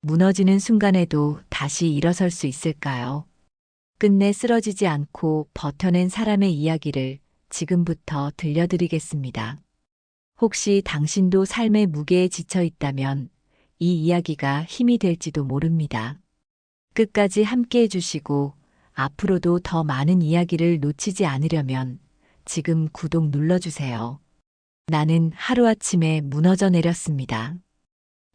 무너지는 순간에도 다시 일어설 수 있을까요? 끝내 쓰러지지 않고 버텨낸 사람의 이야기를 지금부터 들려드리겠습니다. 혹시 당신도 삶의 무게에 지쳐 있다면 이 이야기가 힘이 될지도 모릅니다. 끝까지 함께 해주시고 앞으로도 더 많은 이야기를 놓치지 않으려면 지금 구독 눌러주세요. 나는 하루아침에 무너져 내렸습니다.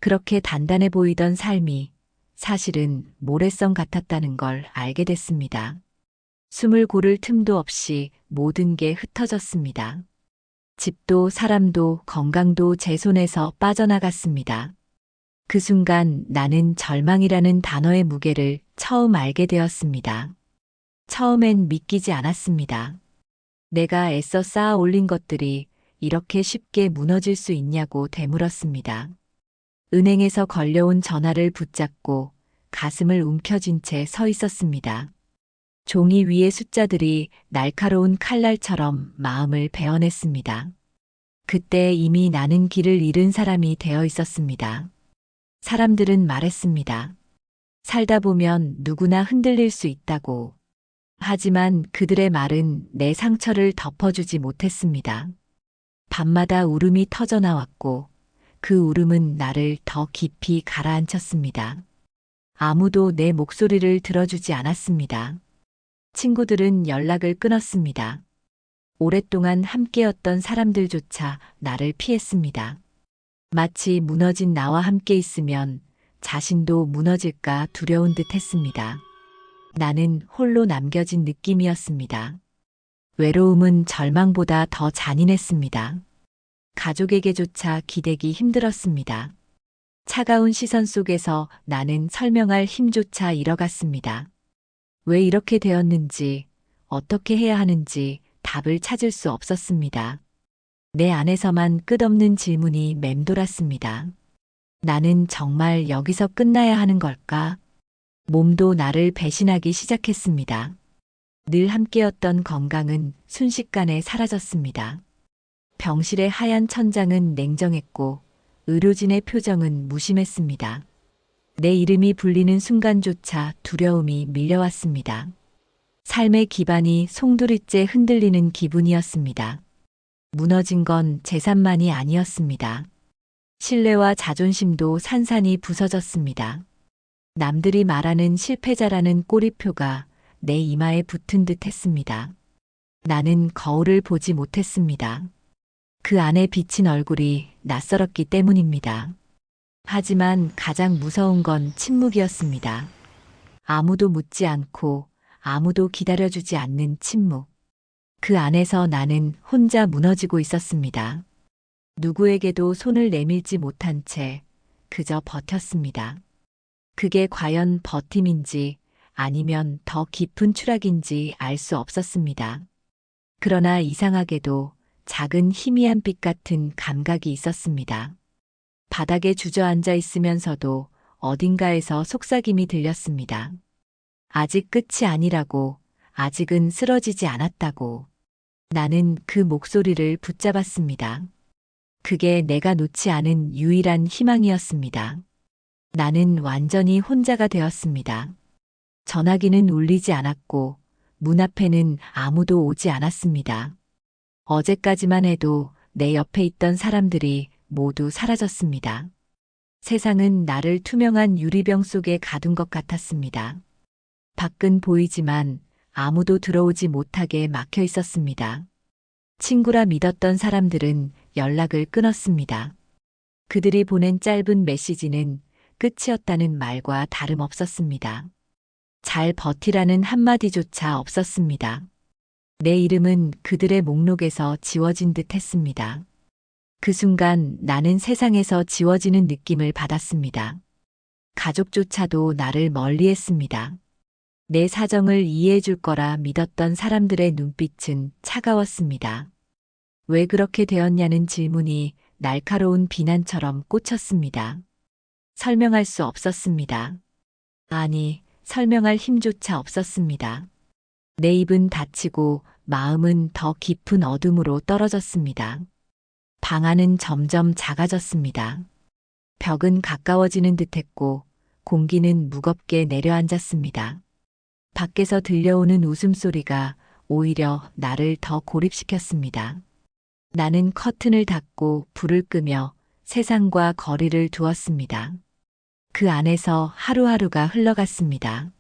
그렇게 단단해 보이던 삶이 사실은 모래성 같았다는 걸 알게 됐습니다. 숨을 고를 틈도 없이 모든 게 흩어졌습니다. 집도 사람도 건강도 제 손에서 빠져나갔습니다. 그 순간 나는 절망이라는 단어의 무게를 처음 알게 되었습니다. 처음엔 믿기지 않았습니다. 내가 애써 쌓아 올린 것들이 이렇게 쉽게 무너질 수 있냐고 되물었습니다. 은행에서 걸려온 전화를 붙잡고 가슴을 움켜쥔 채 서 있었습니다. 종이 위의 숫자들이 날카로운 칼날처럼 마음을 베어냈습니다. 그때 이미 나는 길을 잃은 사람이 되어 있었습니다. 사람들은 말했습니다. 살다 보면 누구나 흔들릴 수 있다고. 하지만 그들의 말은 내 상처를 덮어주지 못했습니다. 밤마다 울음이 터져나왔고 그 울음은 나를 더 깊이 가라앉혔습니다. 아무도 내 목소리를 들어주지 않았습니다. 친구들은 연락을 끊었습니다. 오랫동안 함께였던 사람들조차 나를 피했습니다. 마치 무너진 나와 함께 있으면 자신도 무너질까 두려운 듯 했습니다. 나는 홀로 남겨진 느낌이었습니다. 외로움은 절망보다 더 잔인했습니다. 가족에게조차 기대기 힘들었습니다. 차가운 시선 속에서 나는 설명할 힘조차 잃어갔습니다. 왜 이렇게 되었는지, 어떻게 해야 하는지 답을 찾을 수 없었습니다. 내 안에서만 끝없는 질문이 맴돌았습니다. 나는 정말 여기서 끝나야 하는 걸까? 몸도 나를 배신하기 시작했습니다. 늘 함께였던 건강은 순식간에 사라졌습니다. 병실의 하얀 천장은 냉정했고 의료진의 표정은 무심했습니다. 내 이름이 불리는 순간조차 두려움이 밀려왔습니다. 삶의 기반이 송두리째 흔들리는 기분이었습니다. 무너진 건 재산만이 아니었습니다. 신뢰와 자존심도 산산이 부서졌습니다. 남들이 말하는 실패자라는 꼬리표가 내 이마에 붙은 듯 했습니다. 나는 거울을 보지 못했습니다. 그 안에 비친 얼굴이 낯설었기 때문입니다. 하지만 가장 무서운 건 침묵이었습니다. 아무도 묻지 않고 아무도 기다려주지 않는 침묵. 그 안에서 나는 혼자 무너지고 있었습니다. 누구에게도 손을 내밀지 못한 채 그저 버텼습니다. 그게 과연 버팀인지 아니면 더 깊은 추락인지 알 수 없었습니다. 그러나 이상하게도 작은 희미한 빛 같은 감각이 있었습니다. 바닥에 주저앉아 있으면서도 어딘가에서 속삭임이 들렸습니다. 아직 끝이 아니라고, 아직은 쓰러지지 않았다고. 나는 그 목소리를 붙잡았습니다. 그게 내가 놓지 않은 유일한 희망이었습니다. 나는 완전히 혼자가 되었습니다. 전화기는 울리지 않았고 문 앞에는 아무도 오지 않았습니다. 어제까지만 해도 내 옆에 있던 사람들이 모두 사라졌습니다. 세상은 나를 투명한 유리병 속에 가둔 것 같았습니다. 밖은 보이지만 아무도 들어오지 못하게 막혀 있었습니다. 친구라 믿었던 사람들은 연락을 끊었습니다. 그들이 보낸 짧은 메시지는 끝이었다는 말과 다름없었습니다. 잘 버티라는 한마디조차 없었습니다. 내 이름은 그들의 목록에서 지워진 듯 했습니다. 그 순간 나는 세상에서 지워지는 느낌을 받았습니다. 가족조차도 나를 멀리했습니다. 내 사정을 이해해 줄 거라 믿었던 사람들의 눈빛은 차가웠습니다. 왜 그렇게 되었냐는 질문이 날카로운 비난처럼 꽂혔습니다. 설명할 수 없었습니다. 아니, 설명할 힘조차 없었습니다. 내 입은 닫히고 마음은 더 깊은 어둠으로 떨어졌습니다. 방 안은 점점 작아졌습니다. 벽은 가까워지는 듯했고 공기는 무겁게 내려앉았습니다. 밖에서 들려오는 웃음소리가 오히려 나를 더 고립시켰습니다. 나는 커튼을 닫고 불을 끄며 세상과 거리를 두었습니다. 그 안에서 하루하루가 흘러갔습니다.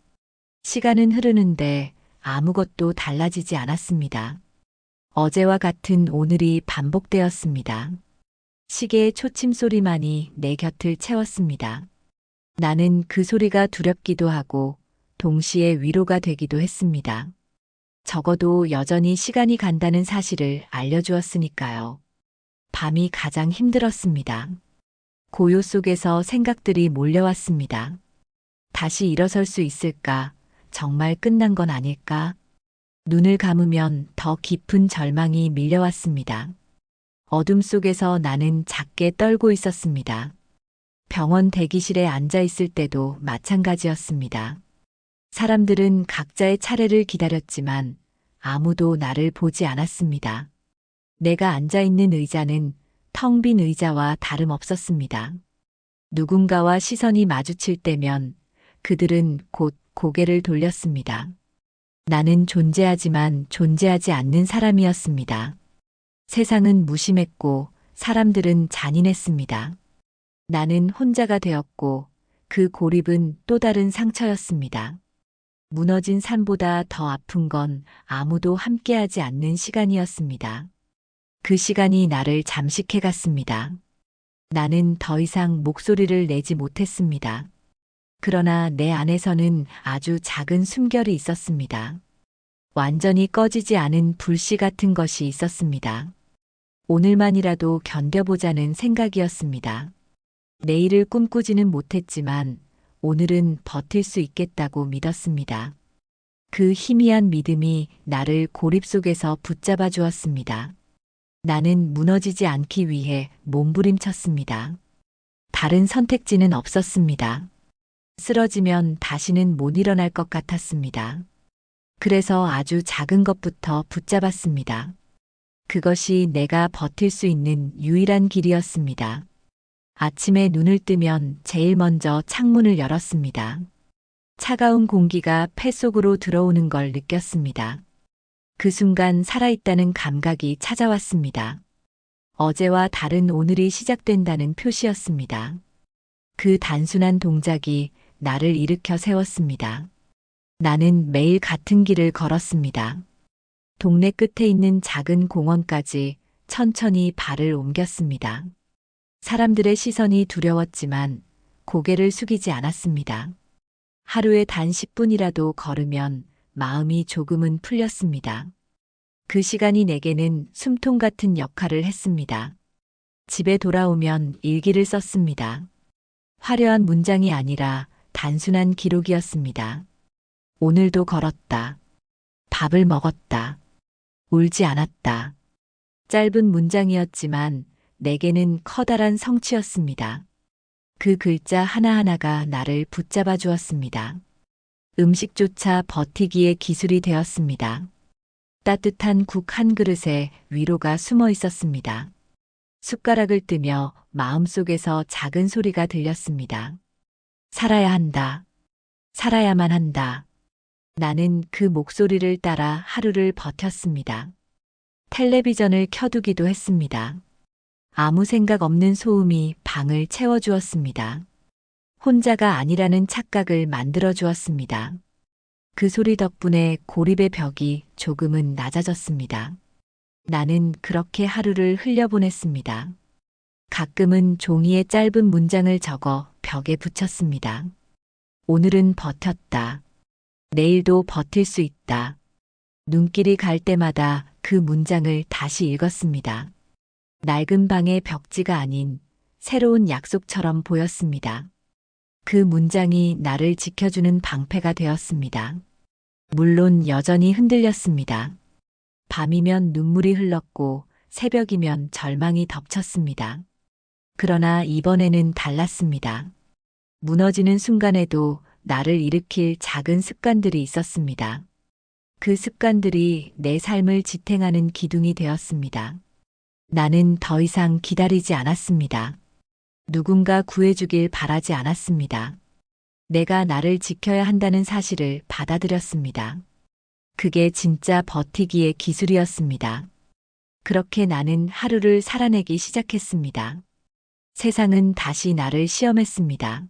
시간은 흐르는데 아무것도 달라지지 않았습니다. 어제와 같은 오늘이 반복되었습니다. 시계의 초침 소리만이 내 곁을 채웠습니다. 나는 그 소리가 두렵기도 하고 동시에 위로가 되기도 했습니다. 적어도 여전히 시간이 간다는 사실을 알려주었으니까요. 밤이 가장 힘들었습니다. 고요 속에서 생각들이 몰려왔습니다. 다시 일어설 수 있을까? 정말 끝난 건 아닐까? 눈을 감으면 더 깊은 절망이 밀려왔습니다. 어둠 속에서 나는 작게 떨고 있었습니다. 병원 대기실에 앉아 있을 때도 마찬가지였습니다. 사람들은 각자의 차례를 기다렸지만 아무도 나를 보지 않았습니다. 내가 앉아 있는 의자는 텅 빈 의자와 다름없었습니다. 누군가와 시선이 마주칠 때면 그들은 곧 고개를 돌렸습니다. 나는 존재하지만 존재하지 않는 사람이었습니다. 세상은 무심했고 사람들은 잔인했습니다. 나는 혼자가 되었고 그 고립은 또 다른 상처였습니다. 무너진 산보다 더 아픈 건 아무도 함께하지 않는 시간이었습니다. 그 시간이 나를 잠식해 갔습니다. 나는 더 이상 목소리를 내지 못했습니다. 그러나 내 안에서는 아주 작은 숨결이 있었습니다. 완전히 꺼지지 않은 불씨 같은 것이 있었습니다. 오늘만이라도 견뎌보자는 생각이었습니다. 내일을 꿈꾸지는 못했지만 오늘은 버틸 수 있겠다고 믿었습니다. 그 희미한 믿음이 나를 고립 속에서 붙잡아 주었습니다. 나는 무너지지 않기 위해 몸부림쳤습니다. 다른 선택지는 없었습니다. 쓰러지면 다시는 못 일어날 것 같았습니다. 그래서 아주 작은 것부터 붙잡았습니다. 그것이 내가 버틸 수 있는 유일한 길이었습니다. 아침에 눈을 뜨면 제일 먼저 창문을 열었습니다. 차가운 공기가 폐 속으로 들어오는 걸 느꼈습니다. 그 순간 살아있다는 감각이 찾아왔습니다. 어제와 다른 오늘이 시작된다는 표시였습니다. 그 단순한 동작이 나를 일으켜 세웠습니다. 나는 매일 같은 길을 걸었습니다. 동네 끝에 있는 작은 공원까지 천천히 발을 옮겼습니다. 사람들의 시선이 두려웠지만 고개를 숙이지 않았습니다. 하루에 단 10분이라도 걸으면 마음이 조금은 풀렸습니다. 그 시간이 내게는 숨통 같은 역할을 했습니다. 집에 돌아오면 일기를 썼습니다. 화려한 문장이 아니라 단순한 기록이었습니다. 오늘도 걸었다. 밥을 먹었다. 울지 않았다. 짧은 문장이었지만 내게는 커다란 성취였습니다. 그 글자 하나하나가 나를 붙잡아 주었습니다. 음식조차 버티기의 기술이 되었습니다. 따뜻한 국 한 그릇에 위로가 숨어 있었습니다. 숟가락을 뜨며 마음속에서 작은 소리가 들렸습니다. 살아야 한다. 살아야만 한다. 나는 그 목소리를 따라 하루를 버텼습니다. 텔레비전을 켜두기도 했습니다. 아무 생각 없는 소음이 방을 채워주었습니다. 혼자가 아니라는 착각을 만들어 주었습니다. 그 소리 덕분에 고립의 벽이 조금은 낮아졌습니다. 나는 그렇게 하루를 흘려보냈습니다. 가끔은 종이에 짧은 문장을 적어 벽에 붙였습니다. 오늘은 버텼다. 내일도 버틸 수 있다. 눈길이 갈 때마다 그 문장을 다시 읽었습니다. 낡은 방의 벽지가 아닌 새로운 약속처럼 보였습니다. 그 문장이 나를 지켜주는 방패가 되었습니다. 물론 여전히 흔들렸습니다. 밤이면 눈물이 흘렀고 새벽이면 절망이 덮쳤습니다. 그러나 이번에는 달랐습니다. 무너지는 순간에도 나를 일으킬 작은 습관들이 있었습니다. 그 습관들이 내 삶을 지탱하는 기둥이 되었습니다. 나는 더 이상 기다리지 않았습니다. 누군가 구해주길 바라지 않았습니다. 내가 나를 지켜야 한다는 사실을 받아들였습니다. 그게 진짜 버티기의 기술이었습니다. 그렇게 나는 하루를 살아내기 시작했습니다. 세상은 다시 나를 시험했습니다.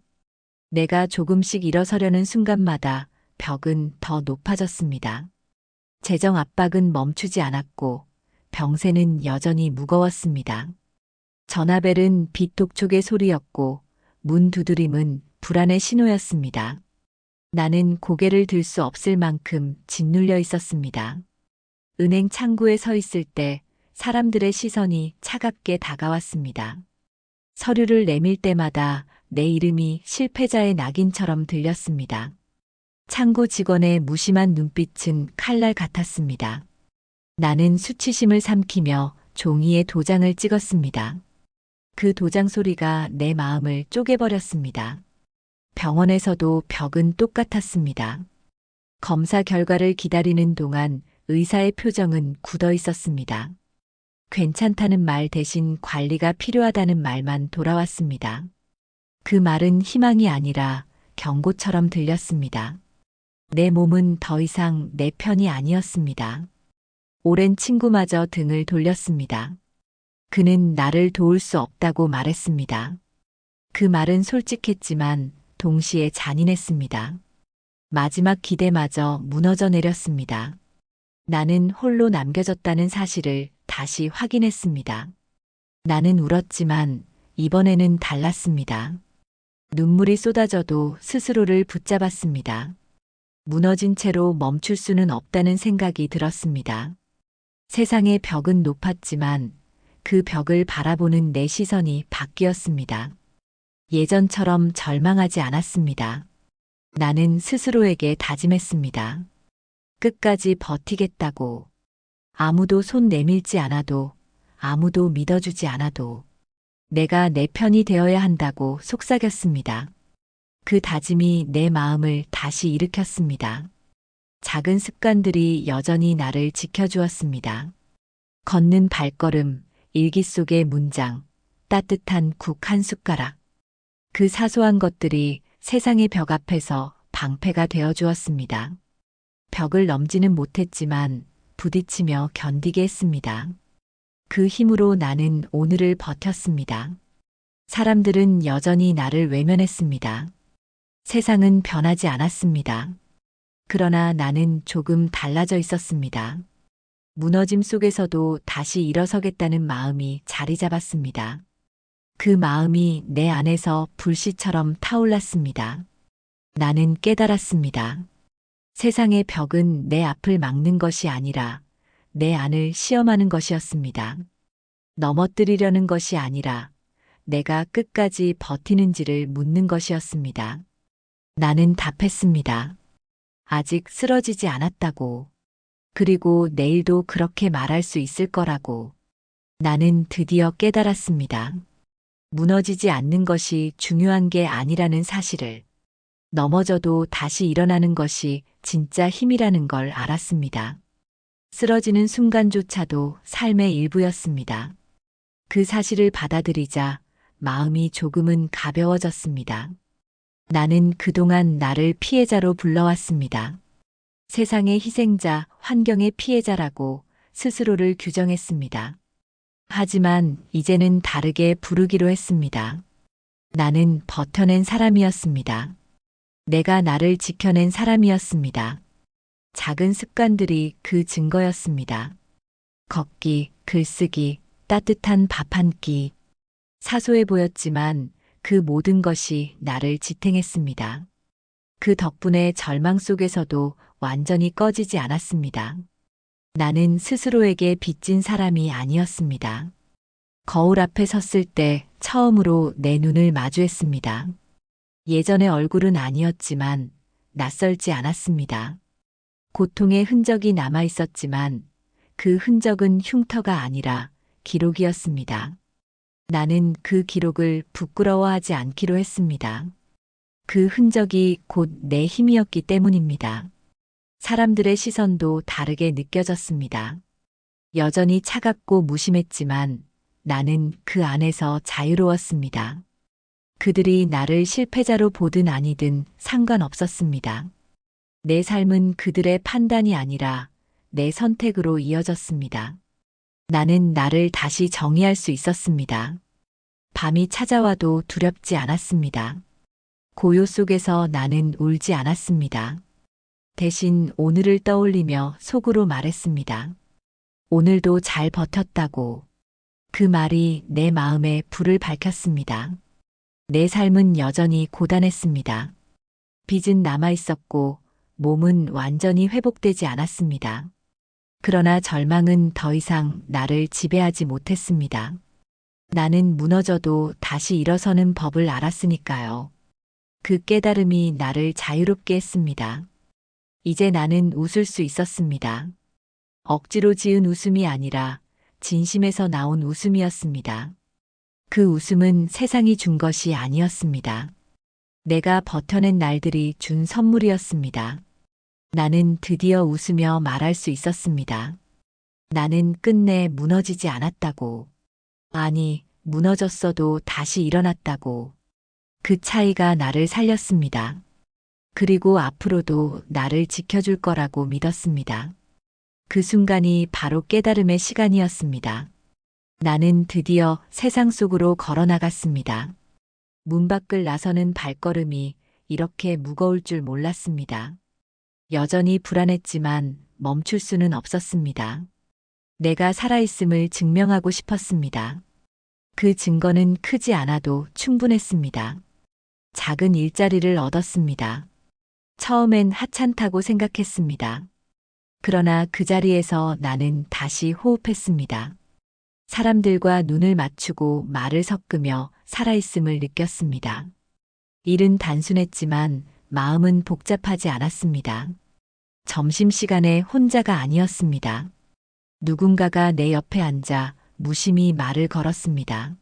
내가 조금씩 일어서려는 순간마다 벽은 더 높아졌습니다. 재정 압박은 멈추지 않았고 병세는 여전히 무거웠습니다. 전화벨은 비톡촉의 소리였고 문 두드림은 불안의 신호였습니다. 나는 고개를 들 수 없을 만큼 짓눌려 있었습니다. 은행 창구에 서 있을 때 사람들의 시선이 차갑게 다가왔습니다. 서류를 내밀 때마다 내 이름이 실패자의 낙인처럼 들렸습니다. 창구 직원의 무심한 눈빛은 칼날 같았습니다. 나는 수치심을 삼키며 종이에 도장을 찍었습니다. 그 도장 소리가 내 마음을 쪼개버렸습니다. 병원에서도 벽은 똑같았습니다. 검사 결과를 기다리는 동안 의사의 표정은 굳어 있었습니다. 괜찮다는 말 대신 관리가 필요하다는 말만 돌아왔습니다. 그 말은 희망이 아니라 경고처럼 들렸습니다. 내 몸은 더 이상 내 편이 아니었습니다. 오랜 친구마저 등을 돌렸습니다. 그는 나를 도울 수 없다고 말했습니다. 그 말은 솔직했지만 동시에 잔인했습니다. 마지막 기대마저 무너져 내렸습니다. 나는 홀로 남겨졌다는 사실을 다시 확인했습니다. 나는 울었지만 이번에는 달랐습니다. 눈물이 쏟아져도 스스로를 붙잡았습니다. 무너진 채로 멈출 수는 없다는 생각이 들었습니다. 세상의 벽은 높았지만 그 벽을 바라보는 내 시선이 바뀌었습니다. 예전처럼 절망하지 않았습니다. 나는 스스로에게 다짐했습니다. 끝까지 버티겠다고. 아무도 손 내밀지 않아도, 아무도 믿어주지 않아도 내가 내 편이 되어야 한다고 속삭였습니다. 그 다짐이 내 마음을 다시 일으켰습니다. 작은 습관들이 여전히 나를 지켜주었습니다. 걷는 발걸음, 일기 속의 문장, 따뜻한 국 한 숟가락. 그 사소한 것들이 세상의 벽 앞에서 방패가 되어 주었습니다. 벽을 넘지는 못했지만 부딪히며 견디게 했습니다. 그 힘으로 나는 오늘을 버텼습니다. 사람들은 여전히 나를 외면했습니다. 세상은 변하지 않았습니다. 그러나 나는 조금 달라져 있었습니다. 무너짐 속에서도 다시 일어서겠다는 마음이 자리 잡았습니다. 그 마음이 내 안에서 불씨처럼 타올랐습니다. 나는 깨달았습니다. 세상의 벽은 내 앞을 막는 것이 아니라 내 안을 시험하는 것이었습니다. 넘어뜨리려는 것이 아니라 내가 끝까지 버티는지를 묻는 것이었습니다. 나는 답했습니다. 아직 쓰러지지 않았다고. 그리고 내일도 그렇게 말할 수 있을 거라고. 나는 드디어 깨달았습니다. 무너지지 않는 것이 중요한 게 아니라는 사실을. 넘어져도 다시 일어나는 것이 진짜 힘이라는 걸 알았습니다. 쓰러지는 순간조차도 삶의 일부였습니다. 그 사실을 받아들이자 마음이 조금은 가벼워졌습니다. 나는 그동안 나를 피해자로 불러왔습니다. 세상의 희생자, 환경의 피해자라고 스스로를 규정했습니다. 하지만 이제는 다르게 부르기로 했습니다. 나는 버텨낸 사람이었습니다. 내가 나를 지켜낸 사람이었습니다. 작은 습관들이 그 증거였습니다. 걷기, 글쓰기, 따뜻한 밥 한 끼. 사소해 보였지만 그 모든 것이 나를 지탱했습니다. 그 덕분에 절망 속에서도 완전히 꺼지지 않았습니다. 나는 스스로에게 빚진 사람이 아니었습니다. 거울 앞에 섰을 때 처음으로 내 눈을 마주했습니다. 예전의 얼굴은 아니었지만 낯설지 않았습니다. 고통의 흔적이 남아 있었지만 그 흔적은 흉터가 아니라 기록이었습니다. 나는 그 기록을 부끄러워하지 않기로 했습니다. 그 흔적이 곧 내 힘이었기 때문입니다. 사람들의 시선도 다르게 느껴졌습니다. 여전히 차갑고 무심했지만 나는 그 안에서 자유로웠습니다. 그들이 나를 실패자로 보든 아니든 상관없었습니다. 내 삶은 그들의 판단이 아니라 내 선택으로 이어졌습니다. 나는 나를 다시 정의할 수 있었습니다. 밤이 찾아와도 두렵지 않았습니다. 고요 속에서 나는 울지 않았습니다. 대신 오늘을 떠올리며 속으로 말했습니다. 오늘도 잘 버텼다고. 그 말이 내 마음에 불을 밝혔습니다. 내 삶은 여전히 고단했습니다. 빚은 남아있었고 몸은 완전히 회복되지 않았습니다. 그러나 절망은 더 이상 나를 지배하지 못했습니다. 나는 무너져도 다시 일어서는 법을 알았으니까요. 그 깨달음이 나를 자유롭게 했습니다. 이제 나는 웃을 수 있었습니다. 억지로 지은 웃음이 아니라 진심에서 나온 웃음이었습니다. 그 웃음은 세상이 준 것이 아니었습니다. 내가 버텨낸 날들이 준 선물이었습니다. 나는 드디어 웃으며 말할 수 있었습니다. 나는 끝내 무너지지 않았다고. 아니, 무너졌어도 다시 일어났다고. 그 차이가 나를 살렸습니다. 그리고 앞으로도 나를 지켜줄 거라고 믿었습니다. 그 순간이 바로 깨달음의 시간이었습니다. 나는 드디어 세상 속으로 걸어 나갔습니다. 문 밖을 나서는 발걸음이 이렇게 무거울 줄 몰랐습니다. 여전히 불안했지만 멈출 수는 없었습니다. 내가 살아있음을 증명하고 싶었습니다. 그 증거는 크지 않아도 충분했습니다. 작은 일자리를 얻었습니다. 처음엔 하찮다고 생각했습니다. 그러나 그 자리에서 나는 다시 호흡했습니다. 사람들과 눈을 맞추고 말을 섞으며 살아있음을 느꼈습니다. 일은 단순했지만 마음은 복잡하지 않았습니다. 점심시간에 혼자가 아니었습니다. 누군가가 내 옆에 앉아 무심히 말을 걸었습니다.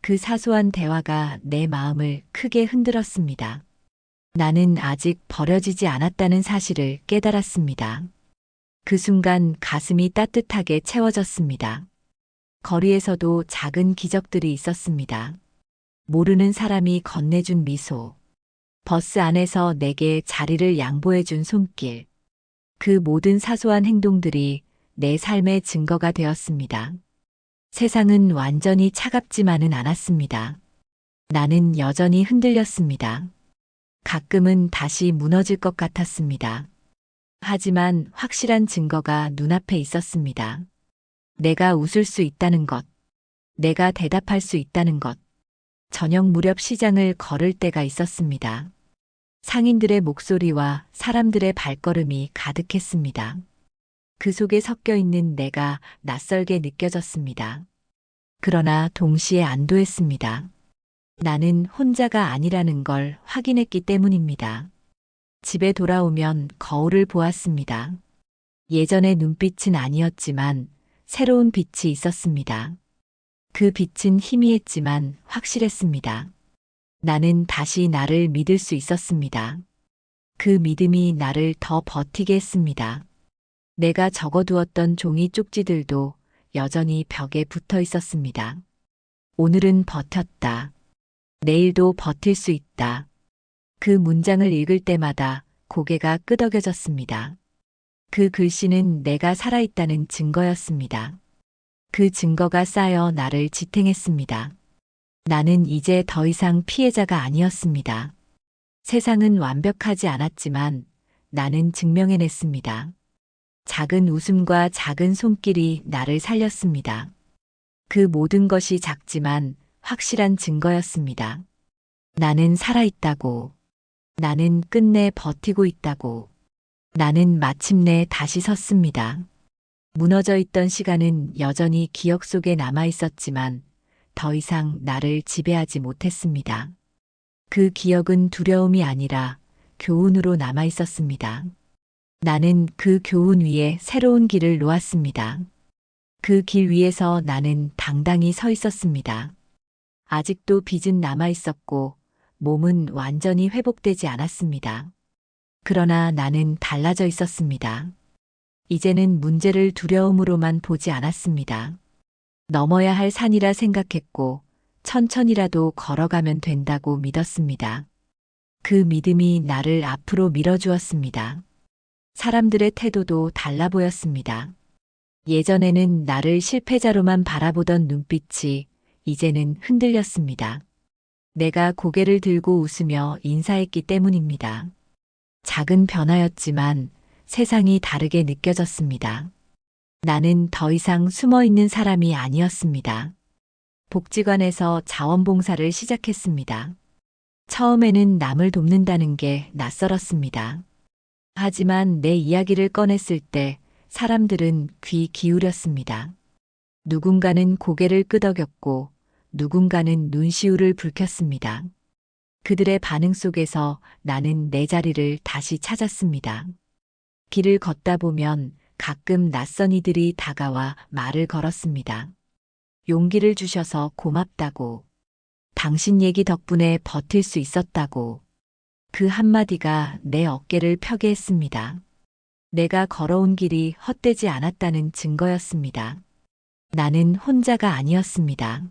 그 사소한 대화가 내 마음을 크게 흔들었습니다. 나는 아직 버려지지 않았다는 사실을 깨달았습니다. 그 순간 가슴이 따뜻하게 채워졌습니다. 거리에서도 작은 기적들이 있었습니다. 모르는 사람이 건네준 미소, 버스 안에서 내게 자리를 양보해준 손길, 그 모든 사소한 행동들이 내 삶의 증거가 되었습니다. 세상은 완전히 차갑지만은 않았습니다. 나는 여전히 흔들렸습니다. 가끔은 다시 무너질 것 같았습니다. 하지만 확실한 증거가 눈앞에 있었습니다. 내가 웃을 수 있다는 것, 내가 대답할 수 있다는 것. 저녁 무렵 시장을 걸을 때가 있었습니다. 상인들의 목소리와 사람들의 발걸음이 가득했습니다. 그 속에 섞여 있는 내가 낯설게 느껴졌습니다. 그러나 동시에 안도했습니다. 나는 혼자가 아니라는 걸 확인했기 때문입니다. 집에 돌아오면 거울을 보았습니다. 예전의 눈빛은 아니었지만 새로운 빛이 있었습니다. 그 빛은 희미했지만 확실했습니다. 나는 다시 나를 믿을 수 있었습니다. 그 믿음이 나를 더 버티게 했습니다. 내가 적어두었던 종이 쪽지들도 여전히 벽에 붙어 있었습니다. 오늘은 버텼다. 내일도 버틸 수 있다. 그 문장을 읽을 때마다 고개가 끄덕여졌습니다. 그 글씨는 내가 살아있다는 증거였습니다. 그 증거가 쌓여 나를 지탱했습니다. 나는 이제 더 이상 피해자가 아니었습니다. 세상은 완벽하지 않았지만 나는 증명해냈습니다. 작은 웃음과 작은 손길이 나를 살렸습니다. 그 모든 것이 작지만 확실한 증거였습니다. 나는 살아있다고. 나는 끝내 버티고 있다고. 나는 마침내 다시 섰습니다. 무너져 있던 시간은 여전히 기억 속에 남아 있었지만 더 이상 나를 지배하지 못했습니다. 그 기억은 두려움이 아니라 교훈으로 남아 있었습니다. 나는 그 교훈 위에 새로운 길을 놓았습니다. 그 길 위에서 나는 당당히 서 있었습니다. 아직도 빚은 남아 있었고 몸은 완전히 회복되지 않았습니다. 그러나 나는 달라져 있었습니다. 이제는 문제를 두려움으로만 보지 않았습니다. 넘어야 할 산이라 생각했고 천천히라도 걸어가면 된다고 믿었습니다. 그 믿음이 나를 앞으로 밀어주었습니다. 사람들의 태도도 달라 보였습니다. 예전에는 나를 실패자로만 바라보던 눈빛이 이제는 흔들렸습니다. 내가 고개를 들고 웃으며 인사했기 때문입니다. 작은 변화였지만 세상이 다르게 느껴졌습니다. 나는 더 이상 숨어 있는 사람이 아니었습니다. 복지관에서 자원봉사를 시작했습니다. 처음에는 남을 돕는다는 게 낯설었습니다. 하지만 내 이야기를 꺼냈을 때 사람들은 귀 기울였습니다. 누군가는 고개를 끄덕였고 누군가는 눈시울을 붉혔습니다. 그들의 반응 속에서 나는 내 자리를 다시 찾았습니다. 길을 걷다 보면 가끔 낯선 이들이 다가와 말을 걸었습니다. 용기를 주셔서 고맙다고. 당신 얘기 덕분에 버틸 수 있었다고. 그 한마디가 내 어깨를 펴게 했습니다. 내가 걸어온 길이 헛되지 않았다는 증거였습니다. 나는 혼자가 아니었습니다.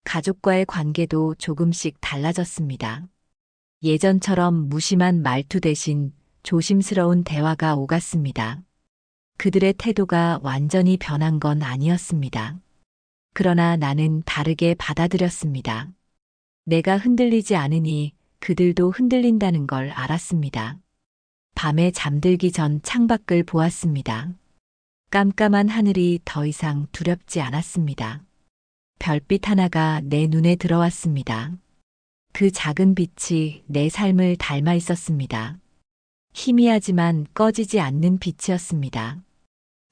가족과의 관계도 조금씩 달라졌습니다. 예전처럼 무심한 말투 대신 조심스러운 대화가 오갔습니다. 그들의 태도가 완전히 변한 건 아니었습니다. 그러나 나는 다르게 받아들였습니다. 내가 흔들리지 않으니 그들도 흔들린다는 걸 알았습니다. 밤에 잠들기 전 창밖을 보았습니다. 깜깜한 하늘이 더 이상 두렵지 않았습니다. 별빛 하나가 내 눈에 들어왔습니다. 그 작은 빛이 내 삶을 닮아 있었습니다. 희미하지만 꺼지지 않는 빛이었습니다.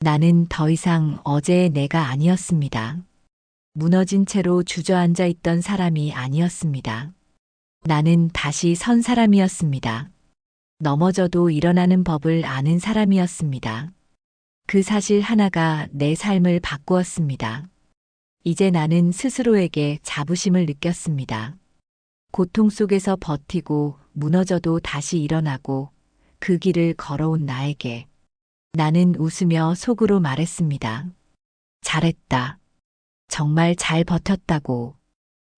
나는 더 이상 어제의 내가 아니었습니다. 무너진 채로 주저앉아 있던 사람이 아니었습니다. 나는 다시 선 사람이었습니다. 넘어져도 일어나는 법을 아는 사람이었습니다. 그 사실 하나가 내 삶을 바꾸었습니다. 이제 나는 스스로에게 자부심을 느꼈습니다. 고통 속에서 버티고 무너져도 다시 일어나고 그 길을 걸어온 나에게 나는 웃으며 속으로 말했습니다. 잘했다. 정말 잘 버텼다고.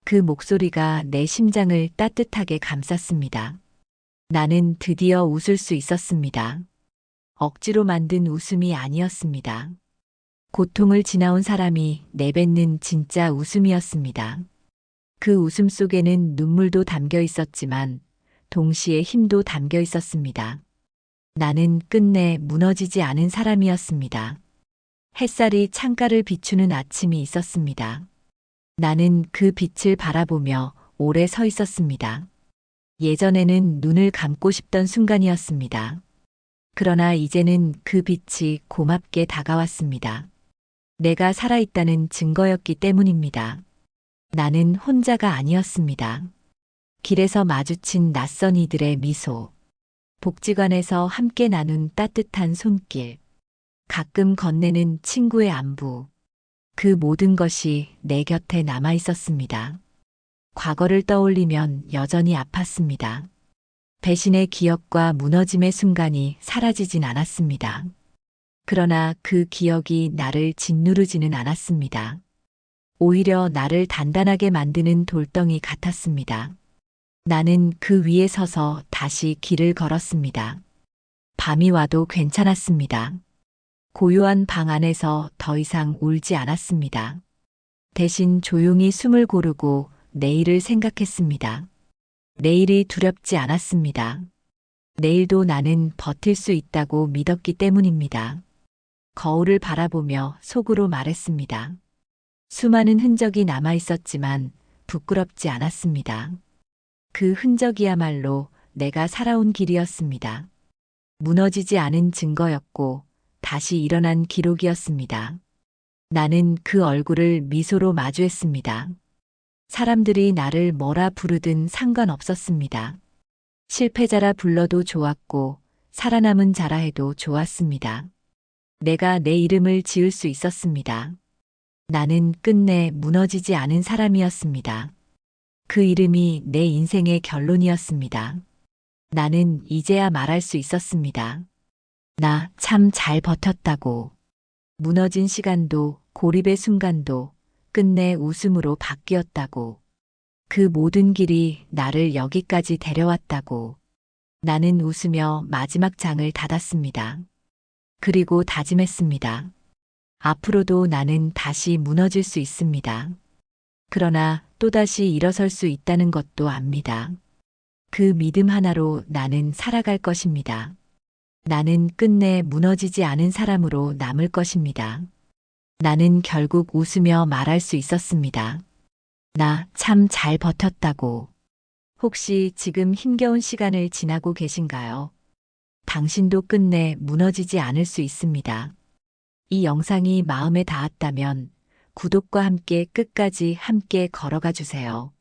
그 목소리가 내 심장을 따뜻하게 감쌌습니다. 나는 드디어 웃을 수 있었습니다. 억지로 만든 웃음이 아니었습니다. 고통을 지나온 사람이 내뱉는 진짜 웃음이었습니다. 그 웃음 속에는 눈물도 담겨 있었지만 동시에 힘도 담겨 있었습니다. 나는 끝내 무너지지 않은 사람이었습니다. 햇살이 창가를 비추는 아침이 있었습니다. 나는 그 빛을 바라보며 오래 서 있었습니다. 예전에는 눈을 감고 싶던 순간이었습니다. 그러나 이제는 그 빛이 고맙게 다가왔습니다. 내가 살아있다는 증거였기 때문입니다. 나는 혼자가 아니었습니다. 길에서 마주친 낯선 이들의 미소, 복지관에서 함께 나눈 따뜻한 손길, 가끔 건네는 친구의 안부, 그 모든 것이 내 곁에 남아 있었습니다. 과거를 떠올리면 여전히 아팠습니다. 배신의 기억과 무너짐의 순간이 사라지진 않았습니다. 그러나 그 기억이 나를 짓누르지는 않았습니다. 오히려 나를 단단하게 만드는 돌덩이 같았습니다. 나는 그 위에 서서 다시 길을 걸었습니다. 밤이 와도 괜찮았습니다. 고요한 방 안에서 더 이상 울지 않았습니다. 대신 조용히 숨을 고르고 내일을 생각했습니다. 내일이 두렵지 않았습니다. 내일도 나는 버틸 수 있다고 믿었기 때문입니다. 거울을 바라보며 속으로 말했습니다. 수많은 흔적이 남아 있었지만 부끄럽지 않았습니다. 그 흔적이야말로 내가 살아온 길이었습니다. 무너지지 않은 증거였고 다시 일어난 기록이었습니다. 나는 그 얼굴을 미소로 마주했습니다. 사람들이 나를 뭐라 부르든 상관없었습니다. 실패자라 불러도 좋았고 살아남은 자라 해도 좋았습니다. 내가 내 이름을 지을 수 있었습니다. 나는 끝내 무너지지 않은 사람이었습니다. 그 이름이 내 인생의 결론이었습니다. 나는 이제야 말할 수 있었습니다. 나 참 잘 버텼다고. 무너진 시간도 고립의 순간도 끝내 웃음으로 바뀌었다고. 그 모든 길이 나를 여기까지 데려왔다고. 나는 웃으며 마지막 장을 닫았습니다. 그리고 다짐했습니다. 앞으로도 나는 다시 무너질 수 있습니다. 그러나 또다시 일어설 수 있다는 것도 압니다. 그 믿음 하나로 나는 살아갈 것입니다. 나는 끝내 무너지지 않은 사람으로 남을 것입니다. 나는 결국 웃으며 말할 수 있었습니다. 나 참 잘 버텼다고. 혹시 지금 힘겨운 시간을 지나고 계신가요? 당신도 끝내 무너지지 않을 수 있습니다. 이 영상이 마음에 닿았다면 구독과 함께 끝까지 함께 걸어가 주세요.